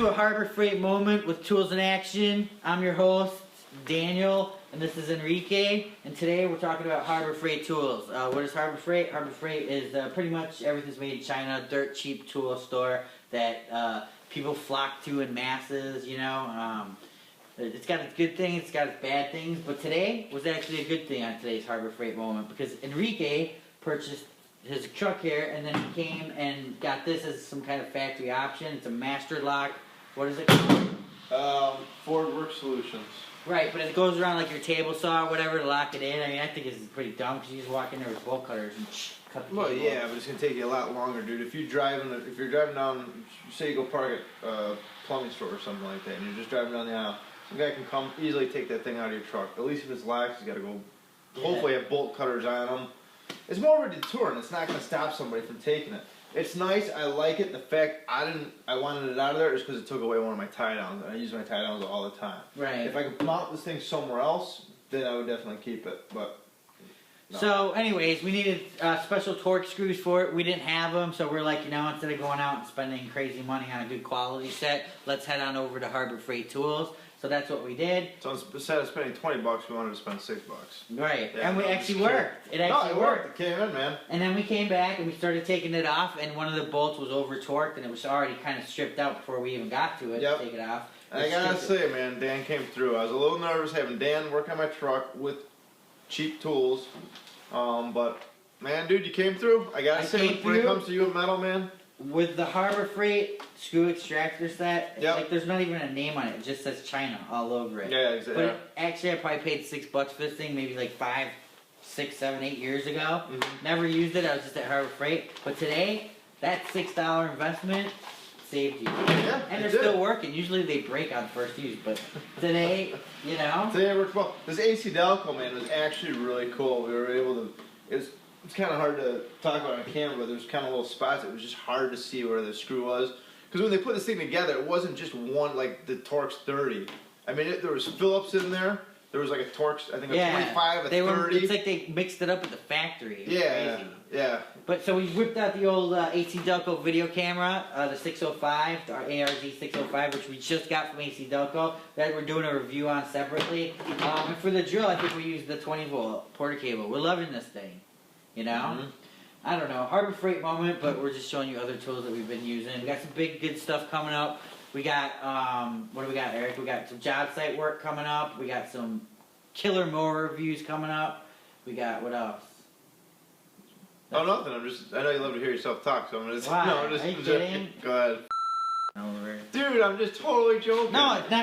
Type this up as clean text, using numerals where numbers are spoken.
to a Harbor Freight moment with Tools in Action. I'm your host, Daniel, and this is Enrique. And today we're talking about Harbor Freight tools. What is Harbor Freight? Harbor Freight is pretty much everything's made in China, dirt cheap tool store that people flock to in masses. You know, it's got its good things, it's got its bad things. But today was actually a good thing on today's Harbor Freight moment because Enrique purchased his truck here, and then he came and got this as some kind of factory option. It's a master lock. What is it called? Ford Work Solutions. Right, but it goes around like your table saw or whatever to lock it in. I mean, I think this is pretty dumb because you just walk in there with bolt cutters and cut the Well, cable. yeah, but it's gonna take you a lot longer, dude. If you're driving down, say you go park at a plumbing store or something like that, and you're just driving down the aisle, some guy can come easily take that thing out of your truck. At least if it's lax, he's got to go. Hopefully, have bolt cutters on them. It's more of a deterrent. It's not gonna stop somebody from taking it. It's nice. I like it. The fact I wanted it out of there is because it took away one of my tie downs, and I use my tie downs all the time. Right. If I could mount this thing somewhere else, then I would definitely keep it. But no. So, anyways, we needed special torque screws for it. We didn't have them, so we're like, you know, instead of going out and spending crazy money on a good quality set, let's head on over to Harbor Freight Tools. So that's what we did. So instead of spending $20, we wanted to spend $6. Right, Yeah, and we no, actually just worked. It actually it worked. It came in, man. And then we came back and we started taking it off, and one of the bolts was over torqued, and it was already kind of stripped out before we even got to it Yep. to take it off. And I gotta say, man, Dan came through. I was a little nervous having Dan work on my truck with cheap tools, but man, dude, you came through. I gotta say, when it comes to you and metal, man. With the Harbor Freight screw extractor set, Yep. like there's not even a name on it. It just says China all over it. Yeah, exactly. But actually, I probably paid $6 for this thing, maybe like 5, 6, 7, 8 years ago. Mm-hmm. Never used it. I was just at Harbor Freight. But today, that $6 investment saved you. Yeah, And they're still working. Usually they break on first use, but today, you know. Today it worked well. This AC Delco, man, was actually really cool. We were able to. It's kind of hard to talk about on camera, but there's kind of little spots. It was just hard to see where the screw was. Because when they put this thing together, it wasn't just one, like the Torx 30. I mean, there was Phillips in there. There was like a Torx, I think a 25, a 30. It's like they mixed it up at the factory. It was crazy. Yeah. But so we whipped out the old AC Delco video camera, the 605, our ARZ 605, which we just got from AC Delco, that we're doing a review on separately. And for the drill, I think we used the 20-volt porter cable. We're loving this thing, you know? Mm-hmm. I don't know, Harbor Freight moment, but we're just showing you other tools that we've been using. We got some big, good stuff coming up. We got, what do we got, Eric? We got some job site work coming up. We got some killer mower reviews coming up. We got, what else? Oh, nothing. I know you love to hear yourself talk, so I'm just. Why? No, I'm just. Are you kidding? Go ahead. Over. Dude, I'm just totally joking. No, it's not